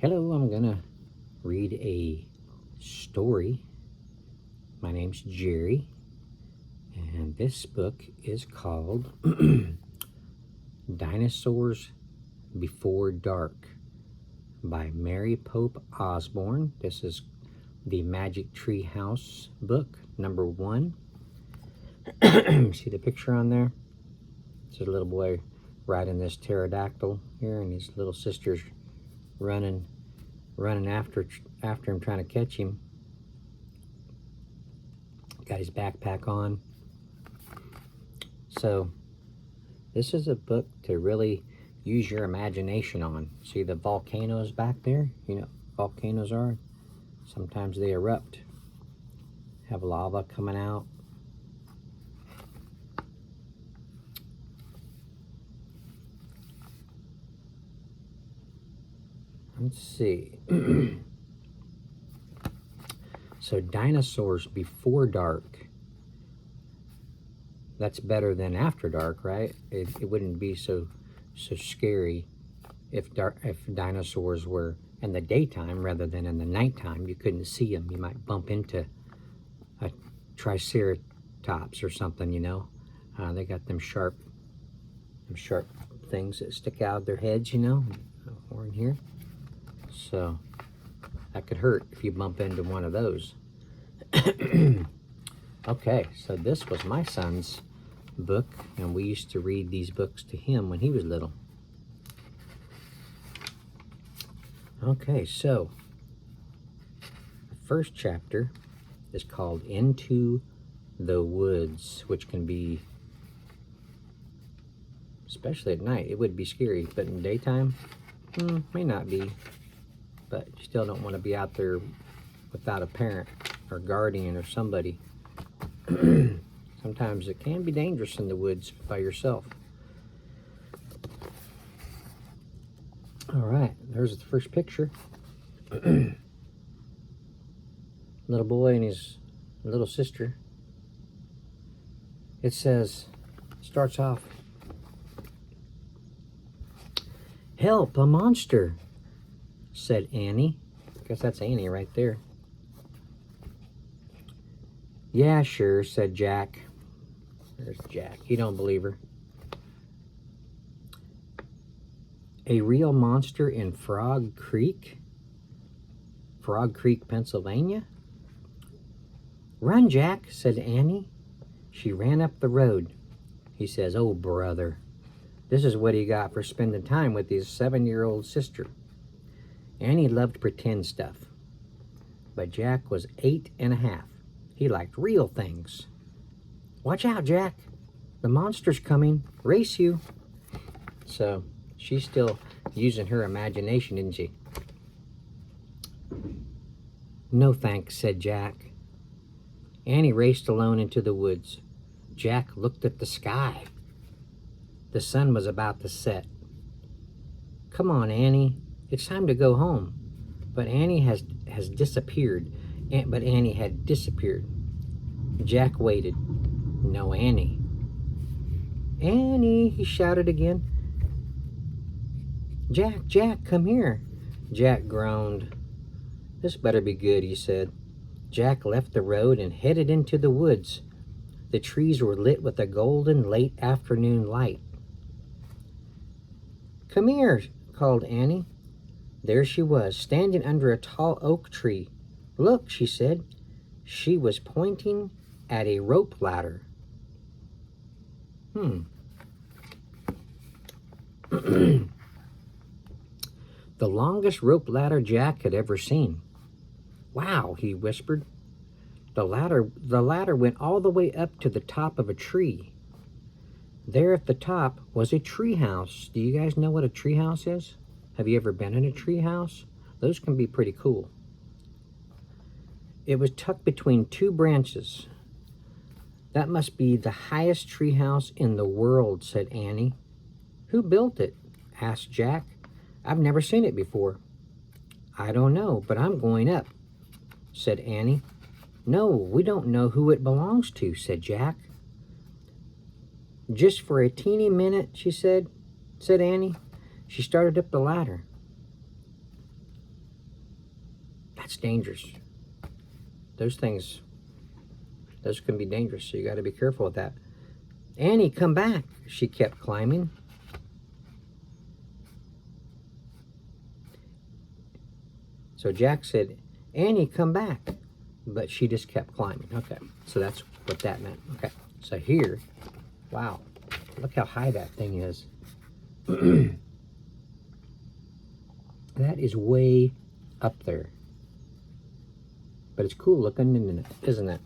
Hello, I'm gonna read a story. My name's Jerry, and this book is called Dinosaurs Before Dark by Mary Pope Osborne. This is the Magic Treehouse book, number 1. See the picture on there? It's a little boy riding this pterodactyl here, and his little sister's running after him, trying to catch him. Got his backpack on. So this is a book to really use your imagination on. See the volcanoes back there? You know, volcanoes are. Sometimes they erupt. Have lava coming out. Let's see. So Dinosaurs Before Dark. That's better than After Dark, right? It wouldn't be so scary if dinosaurs were in the daytime rather than in the nighttime. You couldn't see them. You might bump into a triceratops or something, you know. They got them sharp things that stick out of their heads, you know, or in here. So that could hurt if you bump into one of those. Okay, so this was my son's book, and we used to read these books to him when he was little. Okay, so the first chapter is called Into the Woods, which can be, especially at night, it would be scary, but in daytime, may not be. But you still don't want to be out there without a parent or guardian or somebody. Sometimes it can be dangerous in the woods by yourself. All right, there's the first picture. Little boy and his little sister. It says, starts off, "Help, a monster," said Annie. I guess that's Annie right there. "Yeah, sure," said Jack. There's Jack. He don't believe her. "A real monster in Frog Creek? Frog Creek, Pennsylvania?" "Run, Jack," said Annie. She ran up the road. He says, "Oh, brother, this is what he got for spending time with his 7-year-old sister." Annie loved pretend stuff, but Jack was 8.5. He liked real things. "Watch out, Jack. The monster's coming. Race you." So she's still using her imagination, isn't she? "No thanks," said Jack. Annie raced alone into the woods. Jack looked at the sky. The sun was about to set. "Come on, Annie. It's time to go home." But Annie has disappeared. But Annie had disappeared. Jack waited. No Annie. "Annie," he shouted again. "Jack, Jack, come here." Jack groaned. "This better be good," he said. Jack left the road and headed into the woods. The trees were lit with a golden late afternoon light. "Come here," called Annie. There she was, standing under a tall oak tree. "Look," she said. She was pointing at a rope ladder. The longest rope ladder Jack had ever seen. "Wow," he whispered. The ladder went all the way up to the top of a tree. There at the top was a tree house. Do you guys know what a tree house is? Have you ever been in a tree house? Those can be pretty cool. It was tucked between 2 branches. "That must be the highest tree house in the world," said Annie. "Who built it?" asked Jack. "I've never seen it before." "I don't know, but I'm going up," said Annie. "No, we don't know who it belongs to," said Jack. "Just for a teeny minute," said Annie. She started up the ladder. That's dangerous. Those things, those can be dangerous, so you got to be careful with that. Annie, come back. She kept climbing. So Jack said, Annie, come back. But she just kept climbing. Okay, so that's what that meant. Okay, so here, wow, look how high that thing is. That is way up there. But it's cool looking, isn't it?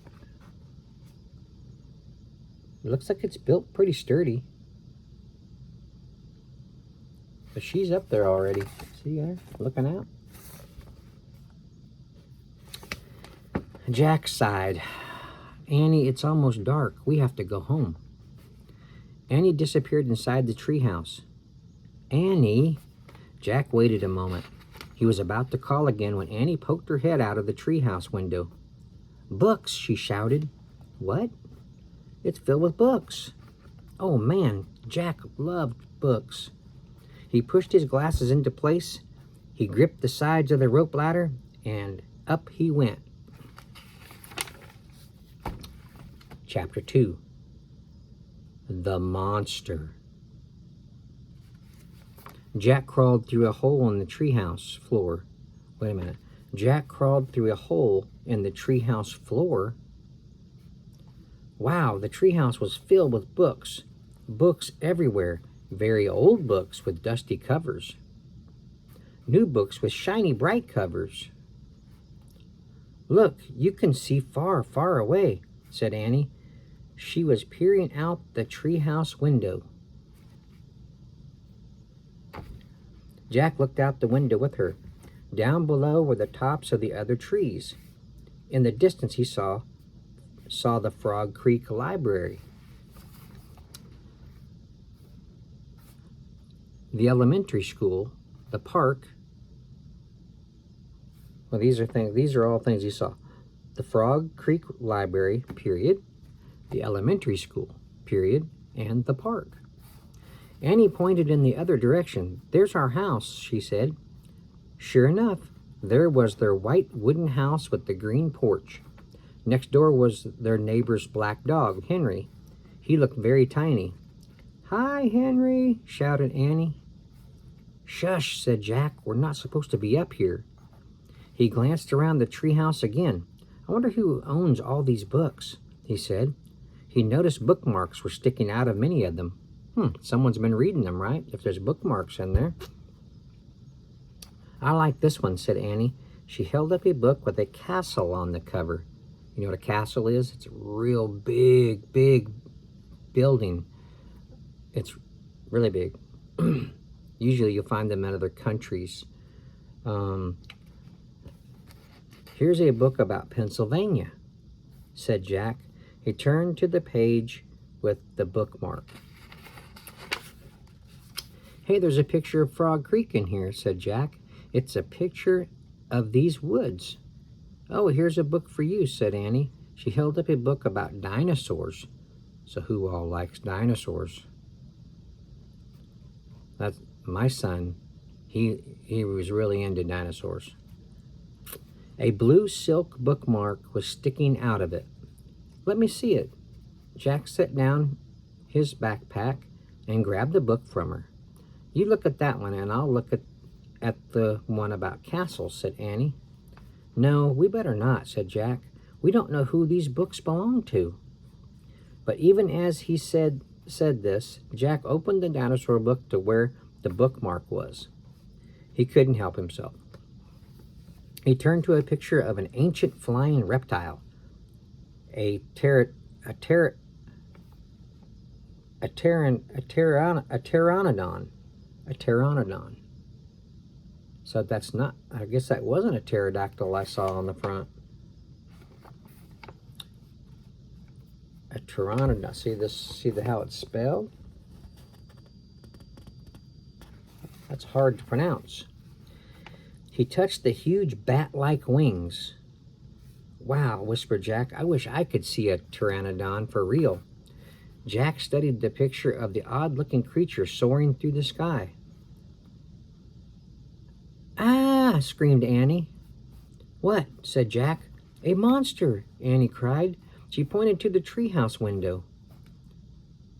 It looks like it's built pretty sturdy. But she's up there already. See her looking out? Jack sighed. Annie, it's almost dark. We have to go home. Annie disappeared inside the treehouse. Annie? Jack waited a moment. He was about to call again when Annie poked her head out of the treehouse window. Books, she shouted. What? It's filled with books. Oh man, Jack loved books. He pushed his glasses into place. He gripped the sides of the rope ladder, and up he went. Chapter 2. The Monster. Jack crawled through a hole in the treehouse floor. Wait a minute. Jack crawled through a hole in the treehouse floor? Wow, the treehouse was filled with books. Books everywhere. Very old books with dusty covers. New books with shiny, bright covers. Look, you can see far, far away, said Annie. She was peering out the treehouse window. Jack looked out the window with her. Down below were the tops of the other trees. In the distance he saw the Frog Creek Library. The elementary school, the park. Well, these are all things he saw. The Frog Creek Library, period. The elementary school, period, and the park. Annie pointed in the other direction. There's our house, she said. Sure enough, there was their white wooden house with the green porch. Next door was their neighbor's black dog, Henry. He looked very tiny. Hi, Henry, shouted Annie. Shush, said Jack. We're not supposed to be up here. He glanced around the treehouse again. I wonder who owns all these books, he said. He noticed bookmarks were sticking out of many of them. Someone's been reading them, right? If there's bookmarks in there. I like this one, said Annie. She held up a book with a castle on the cover. You know what a castle is? It's a real big, big building. It's really big. Usually you'll find them in other countries. Here's a book about Pennsylvania, said Jack. He turned to the page with the bookmark. Hey, there's a picture of Frog Creek in here, said Jack. It's a picture of these woods. Oh, here's a book for you, said Annie. She held up a book about dinosaurs. So who all likes dinosaurs? That's my son. He was really into dinosaurs. A blue silk bookmark was sticking out of it. Let me see it. Jack set down his backpack and grabbed the book from her. You look at that one, and I'll look at the one about castles, said Annie. No, we better not, said Jack. We don't know who these books belong to. But even as he said this, Jack opened the dinosaur book to where the bookmark was. He couldn't help himself. He turned to a picture of an ancient flying reptile, a pteranodon. So that's not, I guess that wasn't a pterodactyl I saw on the front. A pteranodon. See how it's spelled? That's hard to pronounce. He touched the huge bat-like wings. Wow, whispered Jack. I wish I could see a pteranodon for real. Jack studied the picture of the odd-looking creature soaring through the sky. Ah, screamed Annie. "What?" said Jack. "A monster!" Annie cried. She pointed to the treehouse window.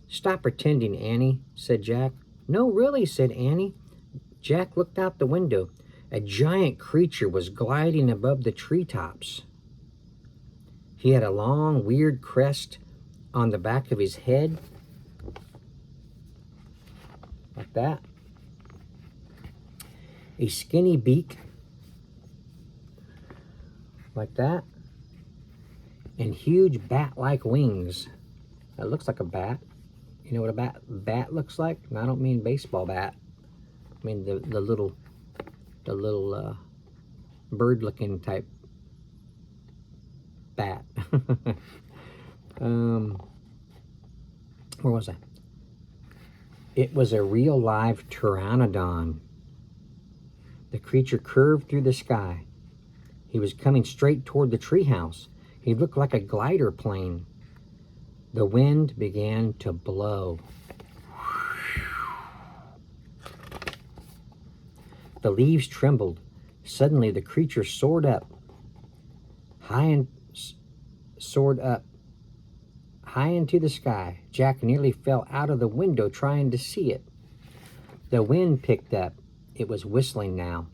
"Stop pretending, Annie," said Jack. "No, really," said Annie. Jack looked out the window. A giant creature was gliding above the treetops. He had a long, weird crest on the back of his head, like that. A skinny beak, like that. And huge bat-like wings. That looks like a bat. You know what a bat looks like? And I don't mean baseball bat. I mean the little bird-looking type bat. Where was I? It was a real live pteranodon. The creature curved through the sky. He was coming straight toward the treehouse. He looked like a glider plane. The wind began to blow. The leaves trembled. Suddenly the creature soared up high into the sky. Jack nearly fell out of the window trying to see it. The wind picked up. It was whistling now.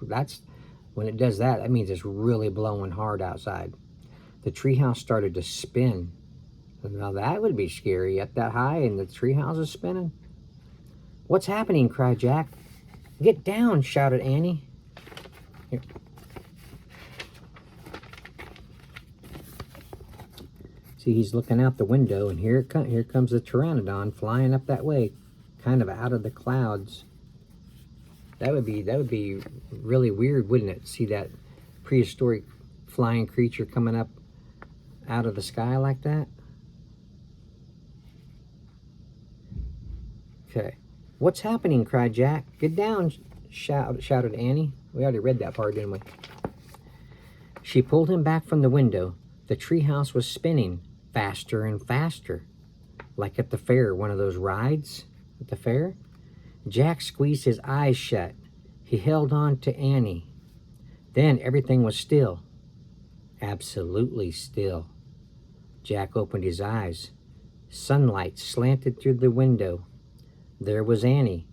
That's when it does that, that means it's really blowing hard outside. The treehouse started to spin. Now that would be scary, up that high and the treehouse is spinning. "What's happening?" cried Jack. "Get down!" shouted Annie. Here. See, he's looking out the window, and here comes the pteranodon flying up that way, kind of out of the clouds. That would be really weird, wouldn't it? See that prehistoric flying creature coming up out of the sky like that? Okay. "What's happening?" cried Jack. "Get down!" shouted Annie. We already read that part, didn't we? She pulled him back from the window. The treehouse was spinning faster and faster, like at the fair, one of those rides at the fair. Jack squeezed his eyes shut. He held on to Annie. Then everything was still. Absolutely still. Jack opened his eyes. Sunlight slanted through the window. There was Annie,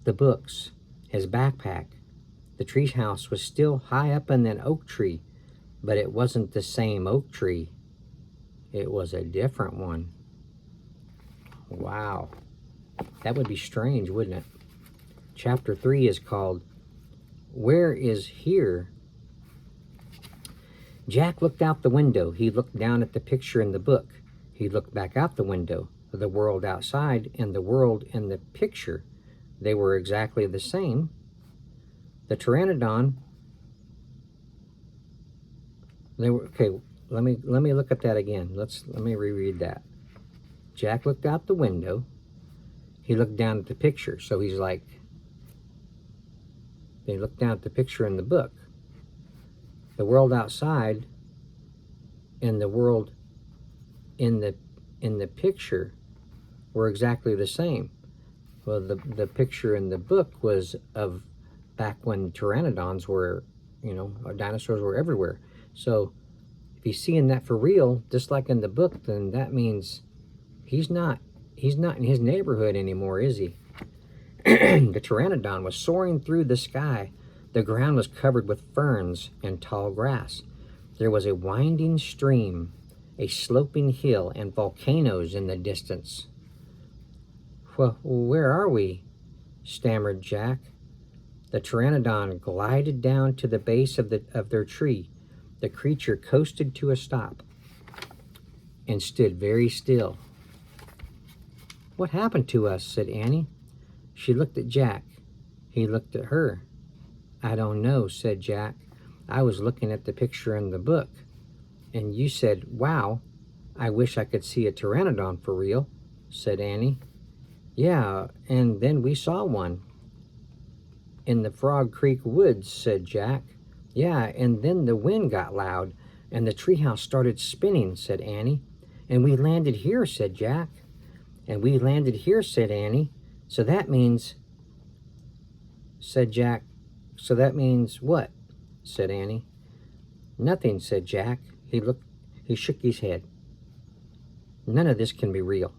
the books, his backpack. The treehouse was still high up in an oak tree, but it wasn't the same oak tree. It was a different one. Wow. That would be strange, wouldn't it? Chapter 3 is called, "Where is Here?" Jack looked out the window. He looked down at the picture in the book. He looked back out the window. The world outside and the world in the picture, they were exactly the same. The pteranodon, okay, let me look at that again. Let me reread that. Jack looked out the window. He looked down at the picture. So he's like, he looked down at the picture in the book. The world outside and the world in the picture were exactly the same. Well, the picture in the book was of back when pteranodons were, dinosaurs were everywhere. So if he's seeing that for real, just like in the book, then that means he's not in his neighborhood anymore, is he? The pteranodon was soaring through the sky. The ground was covered with ferns and tall grass. There was a winding stream, a sloping hill, and volcanoes in the distance. "Well, where are we?" stammered Jack. The pteranodon glided down to the base of their tree. The creature coasted to a stop and stood very still. "What happened to us?" said Annie. She looked at Jack. He looked at her. "I don't know," said Jack. "I was looking at the picture in the book, and you said, 'Wow, I wish I could see a pteranodon for real,'" said Annie. "Yeah, and then we saw one in the Frog Creek woods," said Jack. "Yeah, and then the wind got loud, and the treehouse started spinning," said Annie. "And we landed here," said Jack. "And we landed here," said Annie. "So that means," said Jack, "so that means what?" said Annie. Nothing, said Jack. He shook his head. None of this can be real.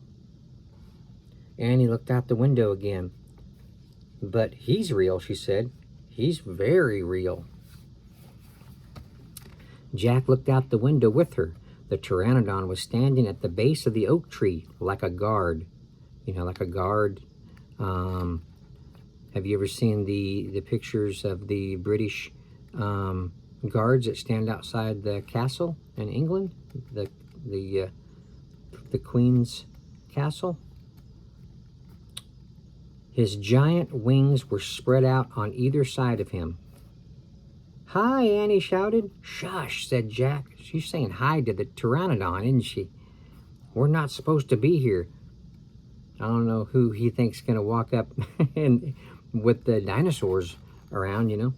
Annie looked out the window again. But he's real, she said. He's very real. Jack looked out the window with her. The pteranodon was standing at the base of the oak tree like a guard. You know, like a guard. Have you ever seen the pictures of the British guards that stand outside the castle in England? The Queen's castle? His giant wings were spread out on either side of him. Hi, Annie shouted. Shush, said Jack. She's saying hi to the pteranodon, isn't she? We're not supposed to be here. I don't know who he thinks is going to walk up and with the dinosaurs around, you know.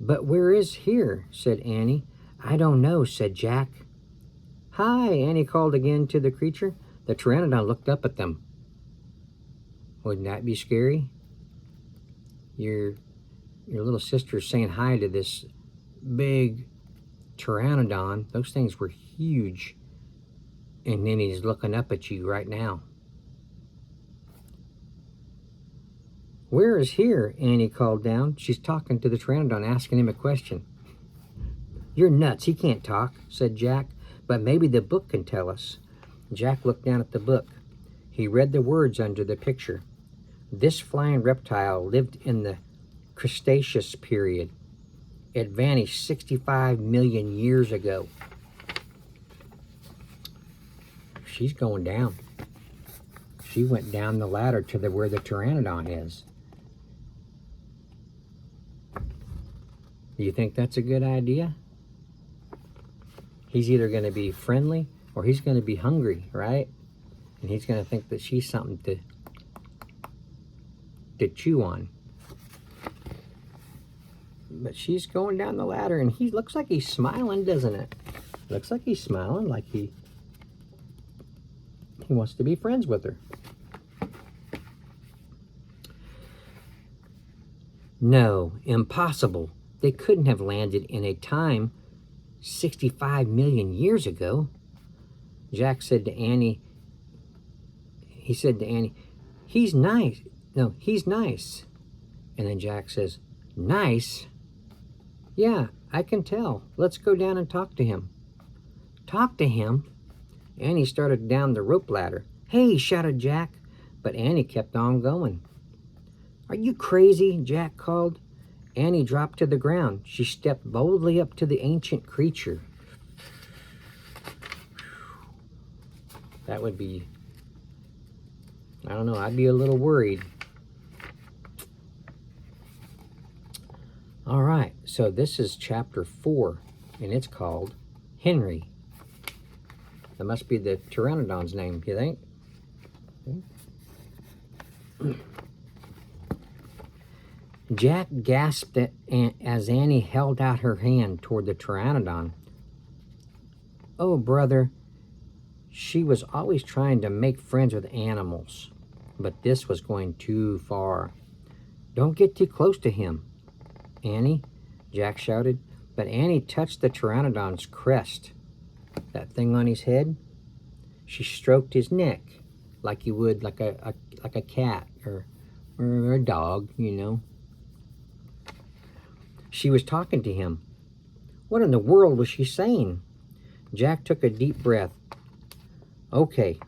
But where is here, said Annie. I don't know, said Jack. Hi, Annie called again to the creature. The pteranodon looked up at them. Wouldn't that be scary? Your little sister's saying hi to this big pteranodon. Those things were huge. And then he's looking up at you right now. Where is here? Annie called down. She's talking to the pteranodon, asking him a question. You're nuts. He can't talk, said Jack. But maybe the book can tell us. Jack looked down at the book. He read the words under the picture. This flying reptile lived in the Cretaceous period. It vanished 65 million years ago. She's going down. She went down the ladder to where the pteranodon is. Do you think that's a good idea? He's either going to be friendly or he's going to be hungry, right? And he's going to think that she's something to chew on. But she's going down the ladder, and he looks like he's smiling, doesn't it? Looks like he's smiling, like he wants to be friends with her. No, impossible. They couldn't have landed in a time 65 million years ago. Jack said to Annie, he's nice. No, he's nice. And then Jack says, nice? Yeah, I can tell. Let's go down and talk to him. Talk to him? Annie started down the rope ladder. Hey, shouted Jack. But Annie kept on going. Are you crazy? Jack called. Annie dropped to the ground. She stepped boldly up to the ancient creature. That would be, I don't know, I'd be a little worried. All right, so this is chapter 4, and it's called Henry. That must be the pteranodon's name, do you think? Jack gasped as Annie held out her hand toward the pteranodon. Oh, brother, she was always trying to make friends with animals, but this was going too far. Don't get too close to him, Annie, Jack shouted, but Annie touched the pteranodon's crest, that thing on his head. She stroked his neck like you would like a cat or a dog, you know. She was talking to him. What in the world was she saying? Jack took a deep breath. Okay.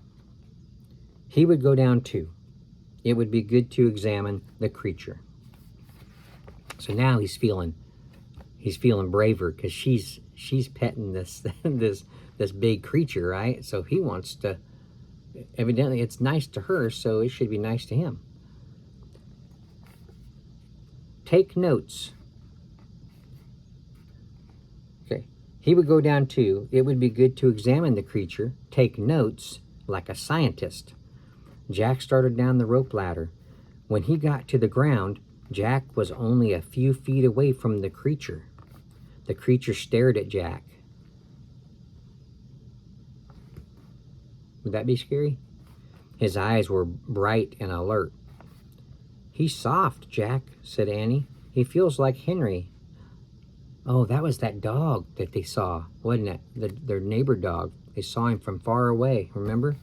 He would go down too. It would be good to examine the creature. So now he's feeling braver because she's petting this this big creature, right? So he wants to, evidently it's nice to her, so it should be nice to him. Take notes. Okay. He would go down too. It would be good to examine the creature, take notes like a scientist. Jack started down the rope ladder. When he got to the ground, Jack was only a few feet away from the creature. The creature stared at Jack. Would that be scary? His eyes were bright and alert. He's soft, Jack, said Annie. He feels like Henry. Oh, that was that dog that they saw, wasn't it? Their neighbor dog. They saw him from far away, remember?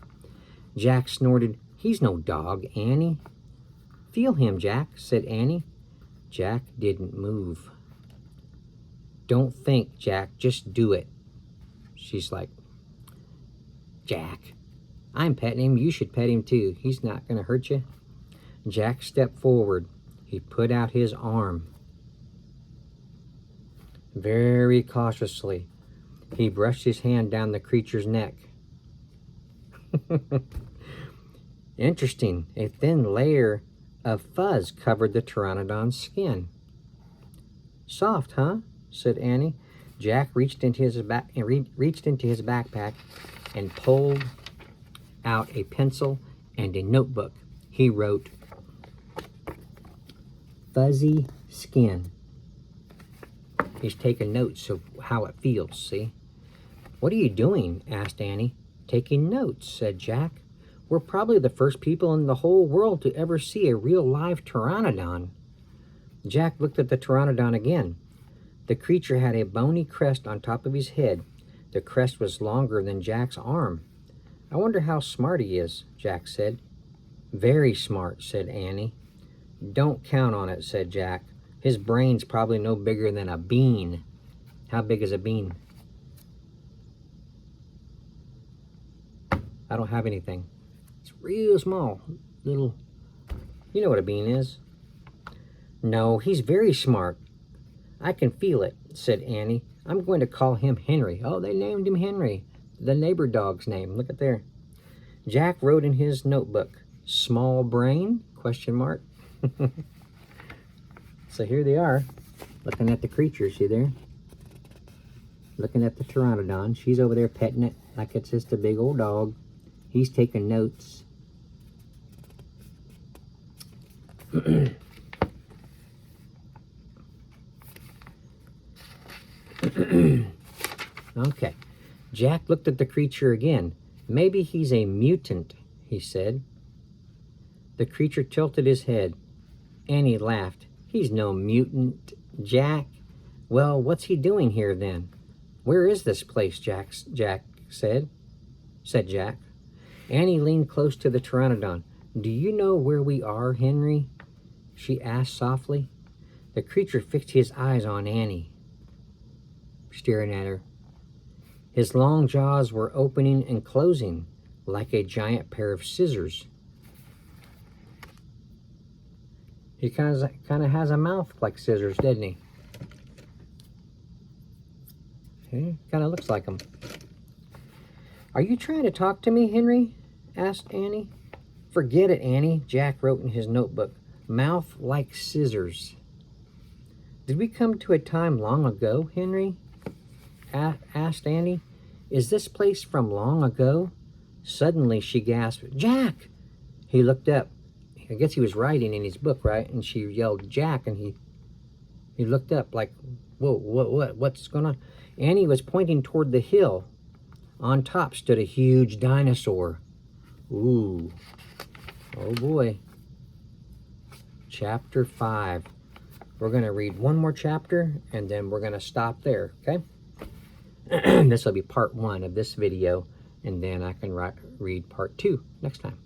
Jack snorted, "He's no dog, Annie." "Feel him, Jack," said Annie. Jack didn't move. "Don't think, Jack, just do it." She's like, "Jack, I'm petting him. You should pet him too. He's not going to hurt you." Jack stepped forward. He put out his arm. Very cautiously, he brushed his hand down the creature's neck. Interesting. A thin layer of fuzz covered the pteranodon's skin. "Soft, huh?" said Annie. Jack reached into his backpack and pulled out a pencil and a notebook. He wrote, "Fuzzy skin." He's taking notes of how it feels, see? "What are you doing?" asked Annie. "Taking notes," said Jack. "We're probably the first people in the whole world to ever see a real live pteranodon." Jack looked at the pteranodon again. The creature had a bony crest on top of his head. The crest was longer than Jack's arm. "I wonder how smart he is," Jack said. "Very smart," said Annie. "Don't count on it," said Jack. "His brain's probably no bigger than a bean." How big is a bean? I don't have anything. It's real small. Little. You know what a bean is. "No, he's very smart. I can feel it," said Annie. "I'm going to call him Henry." Oh, they named him Henry. The neighbor dog's name. Look at there. Jack wrote in his notebook, "Small brain?" ? So here they are, looking at the creature. See there? Looking at the pteranodon. She's over there petting it like it's just a big old dog. He's taking notes. Okay. Jack looked at the creature again. "Maybe he's a mutant," he said. The creature tilted his head. Annie laughed. "He's no mutant, Jack." "Well, what's he doing here then?" "Where is this place?" Jack said Jack. Annie leaned close to the pteranodon. "Do you know where we are, Henry?" she asked softly. The creature fixed his eyes on Annie, staring at her. His long jaws were opening and closing like a giant pair of scissors. He kind of has a mouth like scissors, doesn't he? Kind of looks like them. "Are you trying to talk to me, Henry?" asked Annie. "Forget it, Annie," Jack wrote in his notebook. "Mouth like scissors." "Did we come to a time long ago, Henry?" asked Annie. "Is this place from long ago?" Suddenly she gasped, "Jack!" He looked up. I guess he was writing in his book, right? And she yelled, "Jack!" And he looked up like, "Whoa, what's going on?" Annie was pointing toward the hill. On top stood a huge dinosaur. Ooh. Oh boy. Chapter 5. We're going to read one more chapter and then we're going to stop there, okay? This will be part 1 of this video, and then I can read part 2 next time.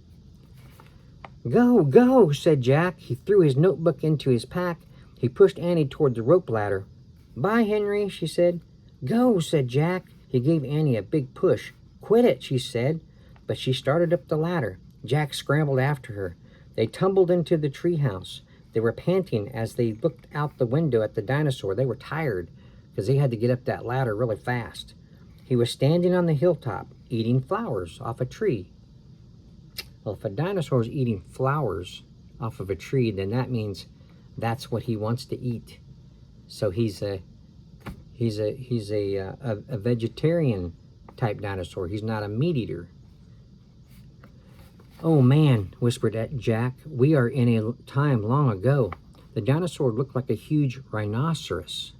"Go, go," said Jack. He threw his notebook into his pack. He pushed Annie toward the rope ladder. "Bye, Henry," she said. "Go," said Jack. He gave Annie a big push. "Quit it," she said. But she started up the ladder. Jack scrambled after her. They tumbled into the treehouse. They were panting as they looked out the window at the dinosaur. They were tired because they had to get up that ladder really fast. He was standing on the hilltop, eating flowers off a tree. Well, if a dinosaur is eating flowers off of a tree, then that means that's what he wants to eat. So he's a vegetarian type dinosaur. He's not a meat eater. "Oh man," whispered Jack, "we are in a time long ago." The dinosaur looked like a huge rhinoceros.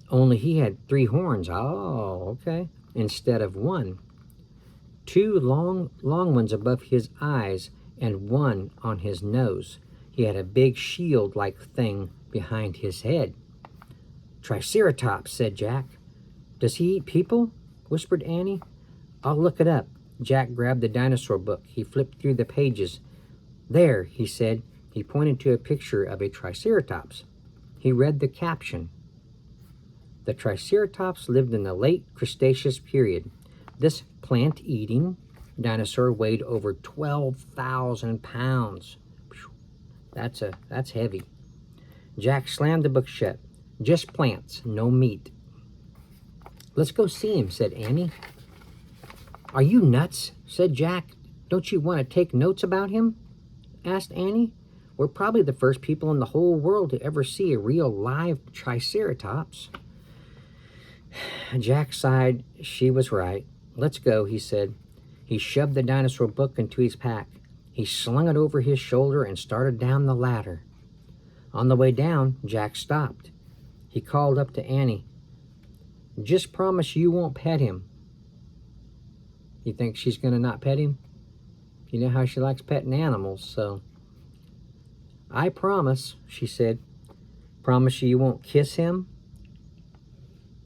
Only he had 3 horns. Oh, okay. Instead of 1. 2 long ones above his eyes and 1 on his nose. He had a big shield-like thing behind his head. Triceratops, said Jack. Does he eat people? Whispered Annie. I'll look it up. Jack grabbed the dinosaur book. He flipped through the pages. There, he said. He pointed to a picture of a Triceratops. He read the caption. The Triceratops lived in the late Cretaceous period. This plant-eating dinosaur weighed over 12,000 pounds. That's heavy. Jack slammed the book shut. Just plants, no meat. Let's go see him, said Annie. Are you nuts? Said Jack. Don't you want to take notes about him? Asked Annie. We're probably the first people in the whole world to ever see a real live Triceratops. Jack sighed. She was right. Let's go, he said. He shoved the dinosaur book into his pack. He slung it over his shoulder and started down the ladder. On the way down, Jack stopped. He called up to Annie. Just promise you won't pet him. You think she's going to not pet him? You know how she likes petting animals, so. I promise, she said. Promise you won't kiss him?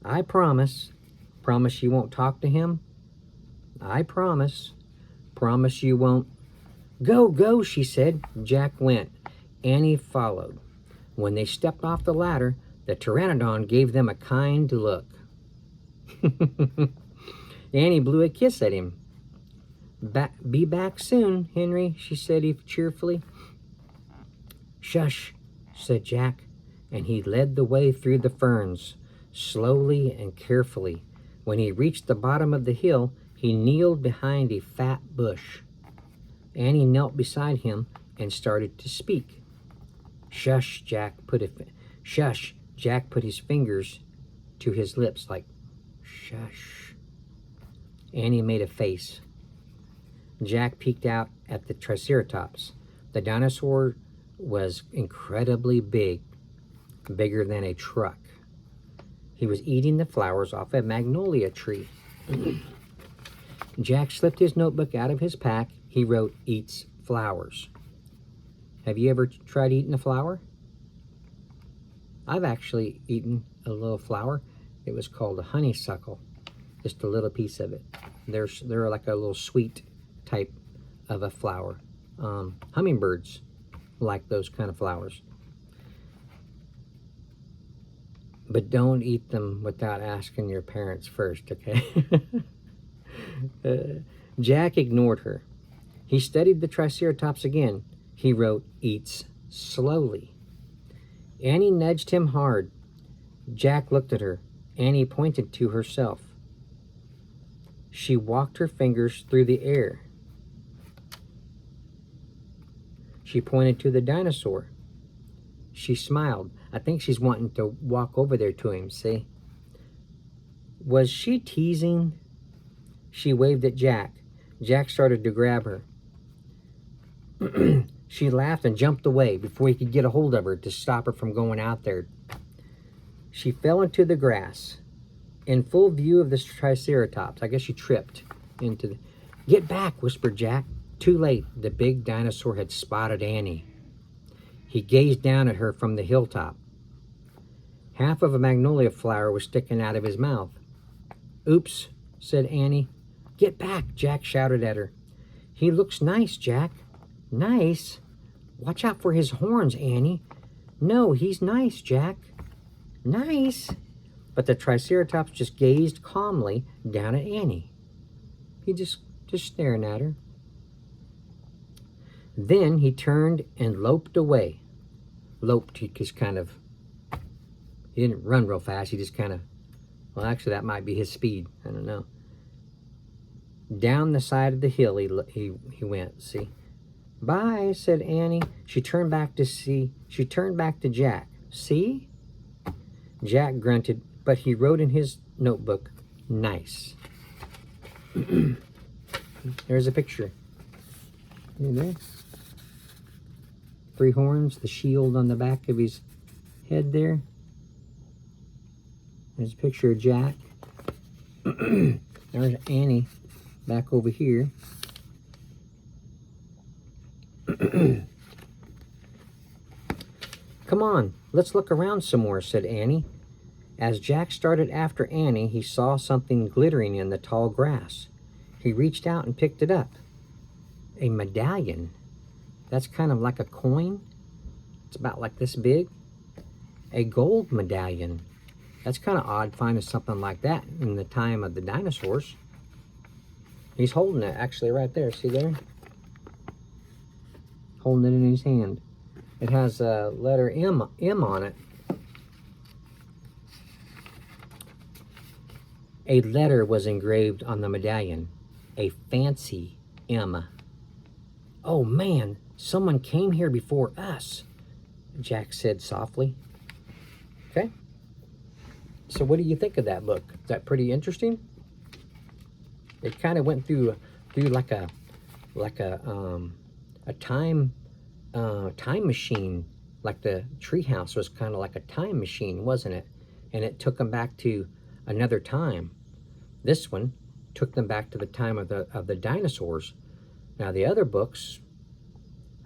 I promise. Promise you won't talk to him? I promise. Promise you won't. Go, go, she said. Jack went. Annie followed. When they stepped off the ladder, the pteranodon gave them a kind look. Annie blew a kiss at him. Be back soon, Henry, she said cheerfully. Shush, said Jack, and he led the way through the ferns, slowly and carefully. When he reached the bottom of the hill, he kneeled behind a fat bush. Annie knelt beside him and started to speak. Shush, Jack put his fingers to his lips like, shush. Annie made a face. Jack peeked out at the Triceratops. The dinosaur was incredibly big, bigger than a truck. He was eating the flowers off a magnolia tree. Jack slipped his notebook out of his pack. He wrote, eats flowers. Have you ever tried eating a flower? I've actually eaten a little flower. It was called a honeysuckle. Just a little piece of it. They're like a little sweet type of a flower. Hummingbirds like those kind of flowers. But don't eat them without asking your parents first, okay? Jack ignored her. He studied the Triceratops again. He wrote, eats slowly. Annie nudged him hard. Jack looked at her. Annie pointed to herself. She walked her fingers through the air. She pointed to the dinosaur. She smiled. I think she's wanting to walk over there to him, see? Was she teasing? She waved at Jack. Jack started to grab her. She laughed and jumped away before he could get a hold of her to stop her from going out there. She fell into the grass. In full view of the Triceratops. I guess she tripped into the... Get back, whispered Jack. Too late. The big dinosaur had spotted Annie. He gazed down at her from the hilltop. Half of a magnolia flower was sticking out of his mouth. Oops, said Annie. Get back, Jack shouted at her. He looks nice, Jack. Nice? Watch out for his horns, Annie. No, he's nice, Jack. Nice? But the Triceratops just gazed calmly down at Annie. He just staring at her. Then he turned and loped away. Loped, he just kind of... He didn't run real fast. He just kind of... Well, actually, that might be his speed. I don't know. Down the side of the hill he went, see? Bye, said Annie. She turned back to Jack. See? Jack grunted, but he wrote in his notebook, nice. There's a picture. There. 3 horns, the shield on the back of his head there. There's a picture of Jack. There's Annie back over here. Come on, let's look around some more, said Annie. As Jack started after Annie, he saw something glittering in the tall grass. He reached out and picked it up. A medallion. That's kind of like a coin. It's about like this big. A gold medallion. That's kind of odd finding something like that in the time of the dinosaurs. He's holding it actually right there. See there? Holding it in his hand. It has a letter M on it. A letter was engraved on the medallion. A fancy M. Oh man, someone came here before us, Jack said softly. Okay. So what do you think of that book? Is that pretty interesting? It kind of went through like a time machine. Like the Treehouse was kind of like a time machine, wasn't it? And it took them back to another time. This one took them back to the time of the dinosaurs. Now the other books,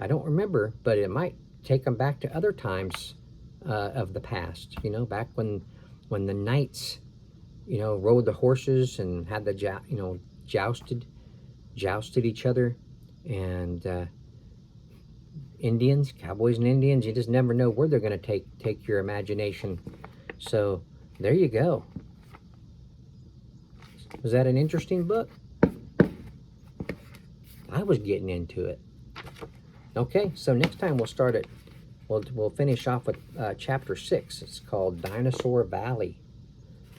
I don't remember, but it might take them back to other times of the past. You know, back when the knights, you know, rode the horses and had the jousted each other, and Indians, cowboys and Indians. You just never know where they're going to take your imagination. So there you go. Was that an interesting book? I was getting into it. Okay, so next time we'll start it. We'll finish off with chapter 6. It's called Dinosaur Valley.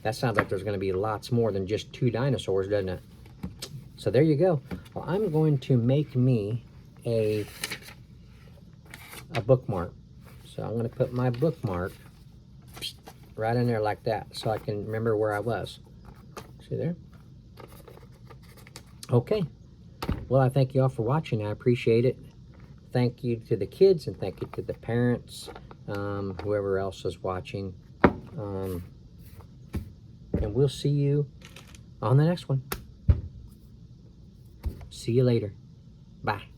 That sounds like there's going to be lots more than just 2 dinosaurs, doesn't it? So there you go. Well, I'm going to make me a bookmark. So I'm going to put my bookmark right in there like that, so I can remember where I was. See there? Okay. Well, I thank you all for watching. I appreciate it. Thank you to the kids, and thank you to the parents, whoever else is watching. And we'll see you on the next one. See you later. Bye.